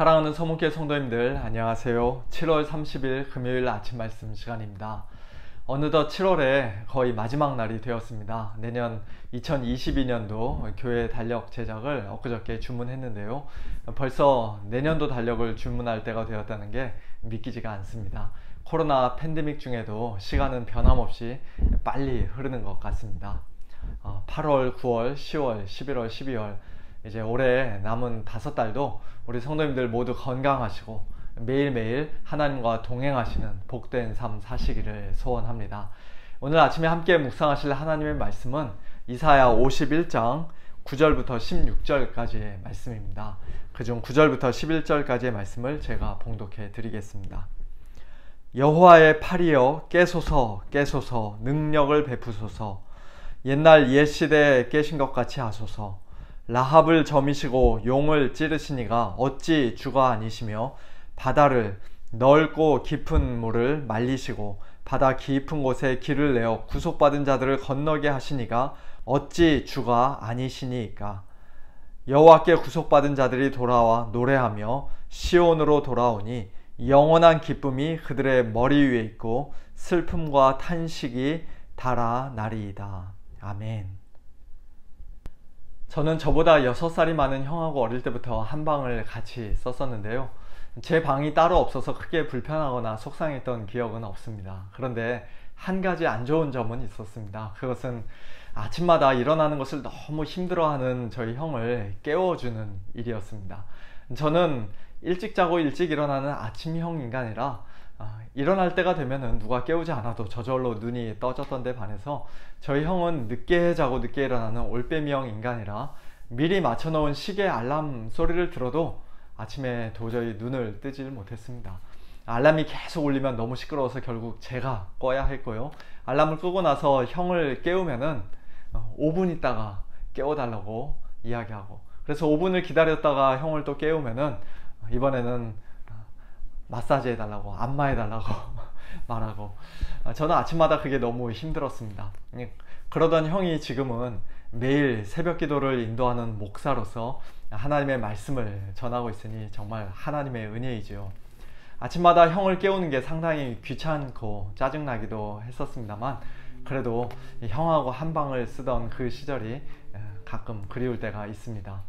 사랑하는 서문교회 성도님들 안녕하세요. 7월 30일 금요일 아침 말씀 시간입니다. 어느덧 7월에 거의 마지막 날이 되었습니다. 내년 2022년도 교회 달력 제작을 엊그저께 주문했는데요. 벌써 내년도 달력을 주문할 때가 되었다는 게 믿기지가 않습니다. 코로나 팬데믹 중에도 시간은 변함없이 빨리 흐르는 것 같습니다. 8월, 9월, 10월, 11월, 12월 이제 올해 남은 5달도 우리 성도님들 모두 건강하시고 매일매일 하나님과 동행하시는 복된 삶 사시기를 소원합니다. 오늘 아침에 함께 묵상하실 하나님의 말씀은 이사야 51장 9절부터 16절까지의 말씀입니다. 그중 9절부터 11절까지의 말씀을 제가 봉독해 드리겠습니다. 여호와의 팔이여 깨소서 깨소서 능력을 베푸소서. 옛날 옛 시대에 깨신 것 같이 하소서. 라합을 점이시고 용을 찌르시니가 어찌 주가 아니시며 바다를 넓고 깊은 물을 말리시고 바다 깊은 곳에 길을 내어 구속받은 자들을 건너게 하시니가 어찌 주가 아니시니까. 여호와께 구속받은 자들이 돌아와 노래하며 시온으로 돌아오니 영원한 기쁨이 그들의 머리 위에 있고 슬픔과 탄식이 달아나리이다. 아멘. 저는 저보다 6살이 많은 형하고 어릴 때부터 한 방을 같이 썼었는데요. 제 방이 따로 없어서 크게 불편하거나 속상했던 기억은 없습니다. 그런데 한 가지 안 좋은 점은 있었습니다. 그것은 아침마다 일어나는 것을 너무 힘들어하는 저희 형을 깨워주는 일이었습니다. 저는 일찍 자고 일찍 일어나는 아침형 인간이라 일어날 때가 되면은 누가 깨우지 않아도 저절로 눈이 떠졌던 데 반해서 저희 형은 늦게 자고 늦게 일어나는 올빼미형 인간이라 미리 맞춰놓은 시계 알람 소리를 들어도 아침에 도저히 눈을 뜨질 못했습니다. 알람이 계속 울리면 너무 시끄러워서 결국 제가 꺼야 했고요. 알람을 끄고 나서 형을 깨우면은 5분 있다가 깨워달라고 이야기하고, 그래서 5분을 기다렸다가 형을 또 깨우면은 이번에는 마사지 해달라고, 안마해달라고 말하고, 저는 아침마다 그게 너무 힘들었습니다. 그러던 형이 지금은 매일 새벽 기도를 인도하는 목사로서 하나님의 말씀을 전하고 있으니 정말 하나님의 은혜이지요. 아침마다 형을 깨우는 게 상당히 귀찮고 짜증나기도 했었습니다만 그래도 형하고 한 방을 쓰던 그 시절이 가끔 그리울 때가 있습니다.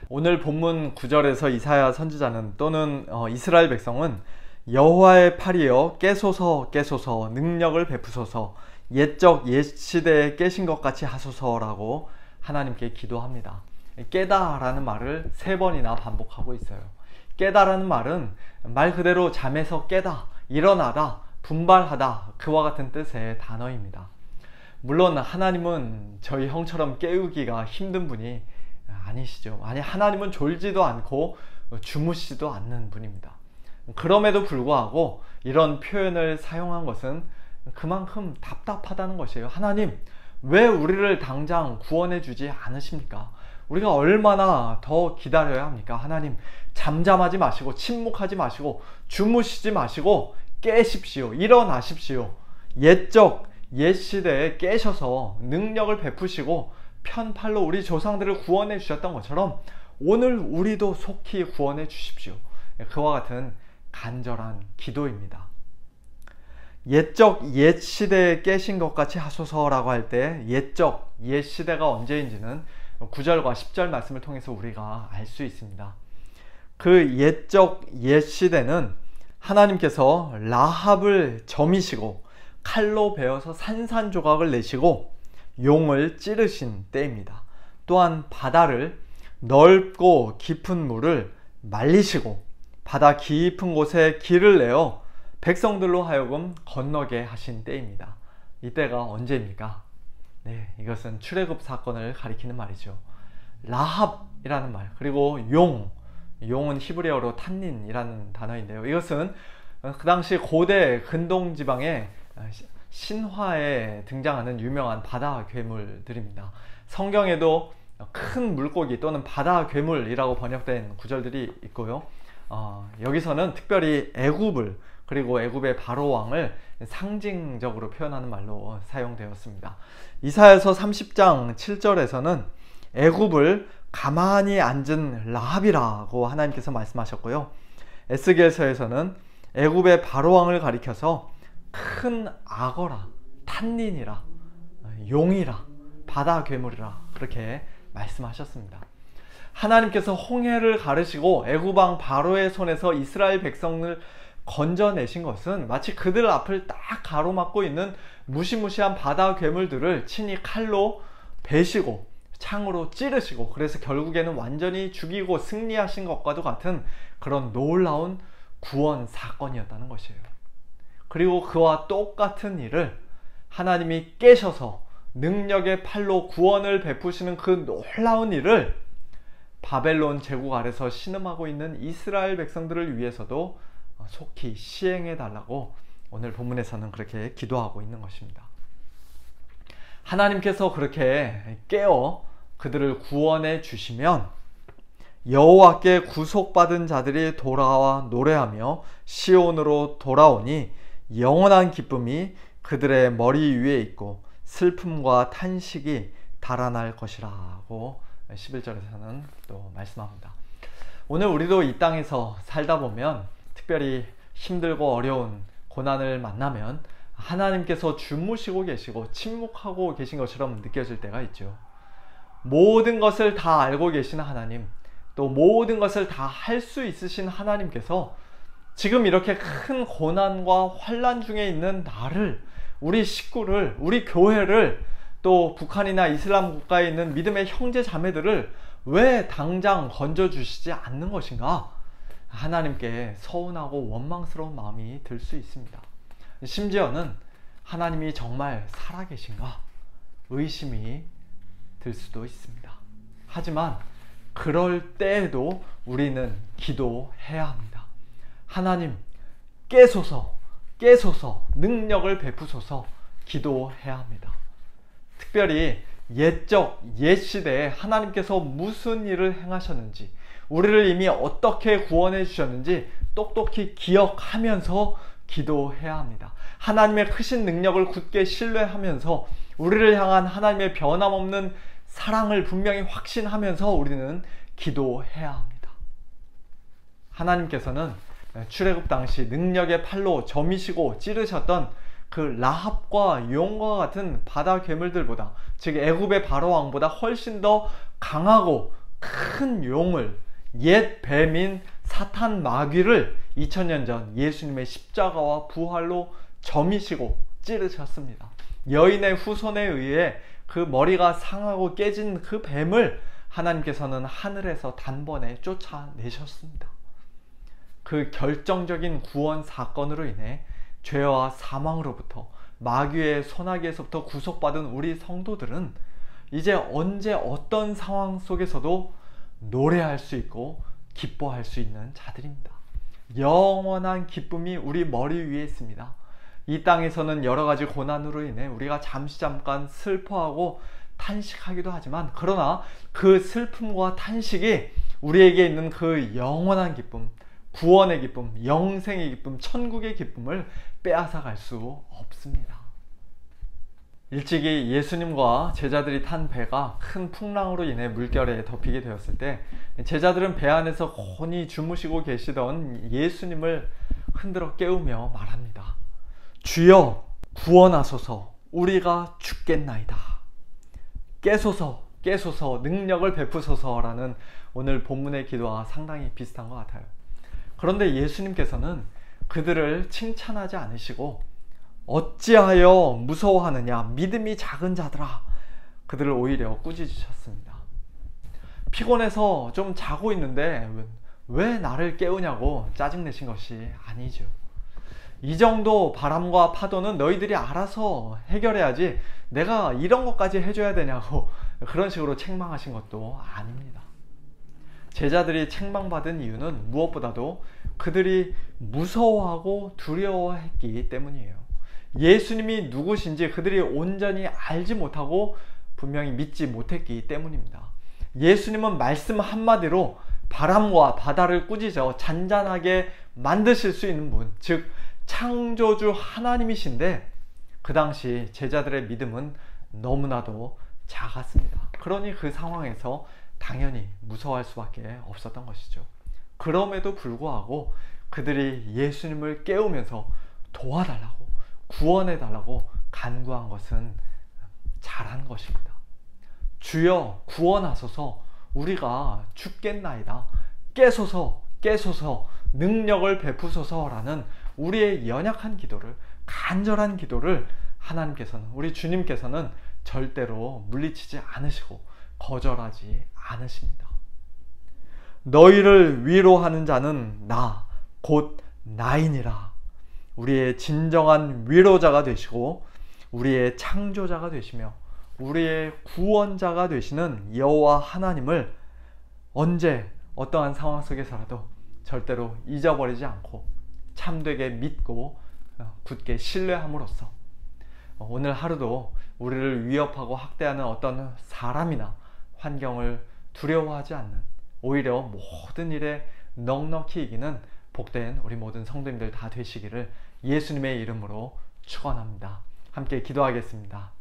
오늘 본문 9절에서 이사야 선지자는 또는 이스라엘 백성은 여호와의 팔이여 깨소서 깨소서 능력을 베푸소서 옛적 옛시대에 깨신 것 같이 하소서라고 하나님께 기도합니다. 깨다 라는 말을 3번이나 반복하고 있어요. 깨다라는 말은 말 그대로 잠에서 깨다, 일어나다, 분발하다 그와 같은 뜻의 단어입니다. 물론 하나님은 저희 형처럼 깨우기가 힘든 분이 아니시죠. 아니, 하나님은 졸지도 않고 주무시지도 않는 분입니다. 그럼에도 불구하고 이런 표현을 사용한 것은 그만큼 답답하다는 것이에요. 하나님, 왜 우리를 당장 구원해 주지 않으십니까? 우리가 얼마나 더 기다려야 합니까? 하나님, 잠잠하지 마시고 침묵하지 마시고 주무시지 마시고 깨십시오. 일어나십시오. 옛적 옛시대에 깨셔서 능력을 베푸시고 편팔로 우리 조상들을 구원해 주셨던 것처럼 오늘 우리도 속히 구원해 주십시오. 그와 같은 간절한 기도입니다. 옛적 옛시대에 깨신 것 같이 하소서라고 할 때 옛적 옛시대가 언제인지는 9절과 10절 말씀을 통해서 우리가 알 수 있습니다. 그 옛적 옛시대는 하나님께서 라합을 점이시고 칼로 베어서 산산조각을 내시고 용을 찌르신 때입니다. 또한 바다를 넓고 깊은 물을 말리시고 바다 깊은 곳에 길을 내어 백성들로 하여금 건너게 하신 때입니다. 이때가 언제입니까? 네, 이것은 출애굽 사건을 가리키는 말이죠. 라합이라는 말, 그리고 용은 히브리어로 탄닌이라는 단어인데요. 이것은 그 당시 고대 근동 지방의 신화에 등장하는 유명한 바다 괴물들입니다. 성경에도 큰 물고기 또는 바다 괴물이라고 번역된 구절들이 있고요. 여기서는 특별히 애굽을, 그리고 애굽의 바로 왕을 상징적으로 표현하는 말로 사용되었습니다. 이사야서 30장 7절에서는 애굽을 가만히 앉은 라합이라고 하나님께서 말씀하셨고요. 에스겔서에서는 애굽의 바로왕을 가리켜서 큰 악어라, 탄닌이라, 용이라, 바다 괴물이라 그렇게 말씀하셨습니다. 하나님께서 홍해를 가르시고 애굽왕 바로의 손에서 이스라엘 백성을 건져내신 것은 마치 그들 앞을 딱 가로막고 있는 무시무시한 바다 괴물들을 친히 칼로 베시고 창으로 찌르시고, 그래서 결국에는 완전히 죽이고 승리하신 것과도 같은 그런 놀라운 구원 사건이었다는 것이에요. 그리고 그와 똑같은 일을 하나님이 깨셔서 능력의 팔로 구원을 베푸시는 그 놀라운 일을 바벨론 제국 아래서 신음하고 있는 이스라엘 백성들을 위해서도 속히 시행해 달라고 오늘 본문에서는 그렇게 기도하고 있는 것입니다. 하나님께서 그렇게 깨어 그들을 구원해 주시면 여호와께 구속받은 자들이 돌아와 노래하며 시온으로 돌아오니 영원한 기쁨이 그들의 머리 위에 있고 슬픔과 탄식이 달아날 것이라고 11절에서는 또 말씀합니다. 오늘 우리도 이 땅에서 살다 보면, 특별히 힘들고 어려운 고난을 만나면 하나님께서 주무시고 계시고 침묵하고 계신 것처럼 느껴질 때가 있죠. 모든 것을 다 알고 계신 하나님, 또 모든 것을 다 할 수 있으신 하나님께서 지금 이렇게 큰 고난과 환난 중에 있는 나를, 우리 식구를, 우리 교회를, 또 북한이나 이슬람 국가에 있는 믿음의 형제 자매들을 왜 당장 건져주시지 않는 것인가? 하나님께 서운하고 원망스러운 마음이 들 수 있습니다. 심지어는 하나님이 정말 살아계신가? 의심이 들 수도 있습니다. 하지만 그럴 때에도 우리는 기도해야 합니다. 하나님 깨소서, 깨소서, 능력을 베푸소서 기도해야 합니다. 특별히 옛 시대에 하나님께서 무슨 일을 행하셨는지, 우리를 이미 어떻게 구원해 주셨는지 똑똑히 기억하면서 기도해야 합니다. 하나님의 크신 능력을 굳게 신뢰하면서 우리를 향한 하나님의 변함없는 사랑을 분명히 확신하면서 우리는 기도해야 합니다. 하나님께서는 출애굽 당시 능력의 팔로 점이시고 찌르셨던 그 라합과 용과 같은 바다 괴물들보다, 즉 애굽의 바로왕보다 훨씬 더 강하고 큰 용을, 옛 뱀인 사탄 마귀를 2000년 전 예수님의 십자가와 부활로 점이시고 찌르셨습니다. 여인의 후손에 의해 그 머리가 상하고 깨진 그 뱀을 하나님께서는 하늘에서 단번에 쫓아내셨습니다. 그 결정적인 구원 사건으로 인해 죄와 사망으로부터, 마귀의 소나기에서부터 구속받은 우리 성도들은 이제 언제 어떤 상황 속에서도 노래할 수 있고 기뻐할 수 있는 자들입니다. 영원한 기쁨이 우리 머리 위에 있습니다. 이 땅에서는 여러 가지 고난으로 인해 우리가 잠깐 슬퍼하고 탄식하기도 하지만, 그러나 그 슬픔과 탄식이 우리에게 있는 그 영원한 기쁨, 구원의 기쁨, 영생의 기쁨, 천국의 기쁨을 빼앗아 갈 수 없습니다. 일찍이 예수님과 제자들이 탄 배가 큰 풍랑으로 인해 물결에 덮이게 되었을 때, 제자들은 배 안에서 곤히 주무시고 계시던 예수님을 흔들어 깨우며 말합니다. 주여 구원하소서, 우리가 죽겠나이다. 깨소서, 깨소서, 능력을 베푸소서라는 오늘 본문의 기도와 상당히 비슷한 것 같아요. 그런데 예수님께서는 그들을 칭찬하지 않으시고 어찌하여 무서워하느냐, 믿음이 작은 자들아, 그들을 오히려 꾸짖으셨습니다. 피곤해서 좀 자고 있는데 왜 나를 깨우냐고 짜증내신 것이 아니죠. 이 정도 바람과 파도는 너희들이 알아서 해결해야지 내가 이런 것까지 해줘야 되냐고 그런 식으로 책망하신 것도 아닙니다. 제자들이 책망받은 이유는 무엇보다도 그들이 무서워하고 두려워했기 때문이에요. 예수님이 누구신지 그들이 온전히 알지 못하고 분명히 믿지 못했기 때문입니다. 예수님은 말씀 한마디로 바람과 바다를 꾸짖어 잔잔하게 만드실 수 있는 분, 즉 창조주 하나님이신데 그 당시 제자들의 믿음은 너무나도 작았습니다. 그러니 그 상황에서 당연히 무서워할 수밖에 없었던 것이죠. 그럼에도 불구하고 그들이 예수님을 깨우면서 도와달라고, 구원해달라고 간구한 것은 잘한 것입니다. 주여 구원하소서, 우리가 죽겠나이다. 깨소서 능력을 베푸소서라는 우리의 연약한 기도를, 간절한 기도를 하나님께서는, 우리 주님께서는 절대로 물리치지 않으시고 거절하지 않으십니다. 너희를 위로하는 자는 나, 곧 나이니라. 우리의 진정한 위로자가 되시고 우리의 창조자가 되시며 우리의 구원자가 되시는 여호와 하나님을 언제 어떠한 상황 속에서라도 절대로 잊어버리지 않고 참되게 믿고 굳게 신뢰함으로써 오늘 하루도 우리를 위협하고 학대하는 어떤 사람이나 환경을 두려워하지 않는, 오히려 모든 일에 넉넉히 이기는 복된 우리 모든 성도님들 다 되시기를 예수님의 이름으로 축원합니다. 함께 기도하겠습니다.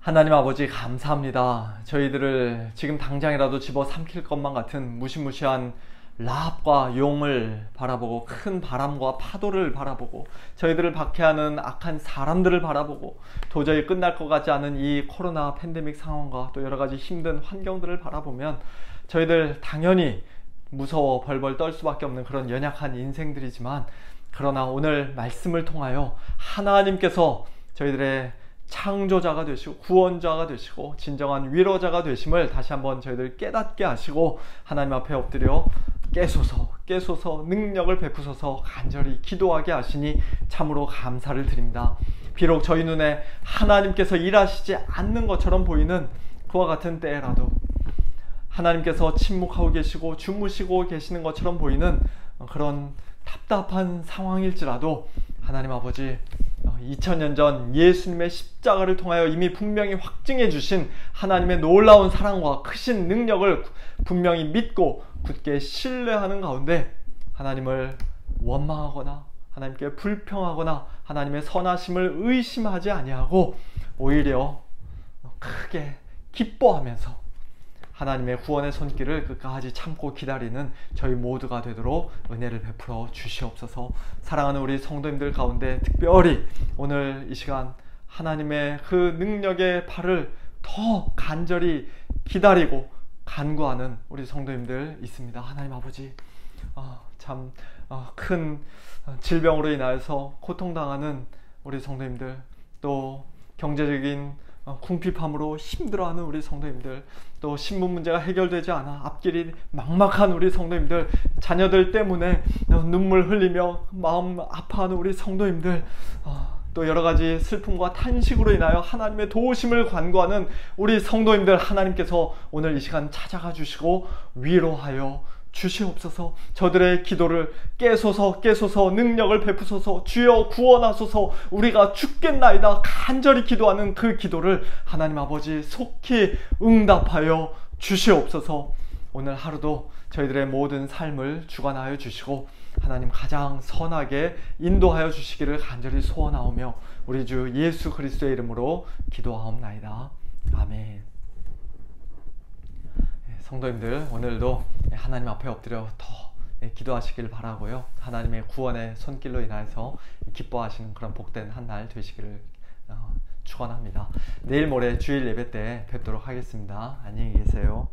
하나님 아버지 감사합니다. 저희들을 지금 당장이라도 집어삼킬 것만 같은 무시무시한 라합과 용을 바라보고, 큰 바람과 파도를 바라보고, 저희들을 박해하는 악한 사람들을 바라보고, 도저히 끝날 것 같지 않은 이 코로나 팬데믹 상황과 또 여러가지 힘든 환경들을 바라보면 저희들 당연히 무서워 벌벌 떨 수밖에 없는 그런 연약한 인생들이지만, 그러나 오늘 말씀을 통하여 하나님께서 저희들의 창조자가 되시고 구원자가 되시고 진정한 위로자가 되심을 다시 한번 저희들 깨닫게 하시고 하나님 앞에 엎드려 깨소서 능력을 베푸소서 간절히 기도하게 하시니 참으로 감사를 드립니다. 비록 저희 눈에 하나님께서 일하시지 않는 것처럼 보이는 그와 같은 때라도, 하나님께서 침묵하고 계시고 주무시고 계시는 것처럼 보이는 그런 답답한 상황일지라도 하나님 아버지 2000년 전 예수님의 십자가를 통하여 이미 분명히 확증해 주신 하나님의 놀라운 사랑과 크신 능력을 분명히 믿고 굳게 신뢰하는 가운데 하나님을 원망하거나 하나님께 불평하거나 하나님의 선하심을 의심하지 아니하고 오히려 크게 기뻐하면서 하나님의 구원의 손길을 끝까지 참고 기다리는 저희 모두가 되도록 은혜를 베풀어 주시옵소서. 사랑하는 우리 성도님들 가운데 특별히 오늘 이 시간 하나님의 그 능력의 팔을 더 간절히 기다리고 간구하는 우리 성도님들 있습니다. 하나님 아버지, 참 큰 질병으로 인하여서 고통당하는 우리 성도님들, 또 경제적인 궁핍함으로 힘들어하는 우리 성도님들, 또 신분 문제가 해결되지 않아 앞길이 막막한 우리 성도님들, 자녀들 때문에 눈물 흘리며 마음 아파하는 우리 성도님들, 또 여러가지 슬픔과 탄식으로 인하여 하나님의 도우심을 간구하는 우리 성도님들, 하나님께서 오늘 이 시간 찾아가 주시고 위로하여 주시옵소서. 저들의 기도를 깨소서 능력을 베푸소서. 주여 구원하소서. 우리가 죽겠나이다 간절히 기도하는 그 기도를 하나님 아버지 속히 응답하여 주시옵소서. 오늘 하루도 저희들의 모든 삶을 주관하여 주시고 하나님 가장 선하게 인도하여 주시기를 간절히 소원하오며 우리 주 예수 그리스도의 이름으로 기도하옵나이다. 아멘. 성도님들, 오늘도 하나님 앞에 엎드려 더 기도하시길 바라고요. 하나님의 구원의 손길로 인하여서 기뻐하시는 그런 복된 한 날 되시기를 축원합니다. 내일 모레 주일 예배 때 뵙도록 하겠습니다. 안녕히 계세요.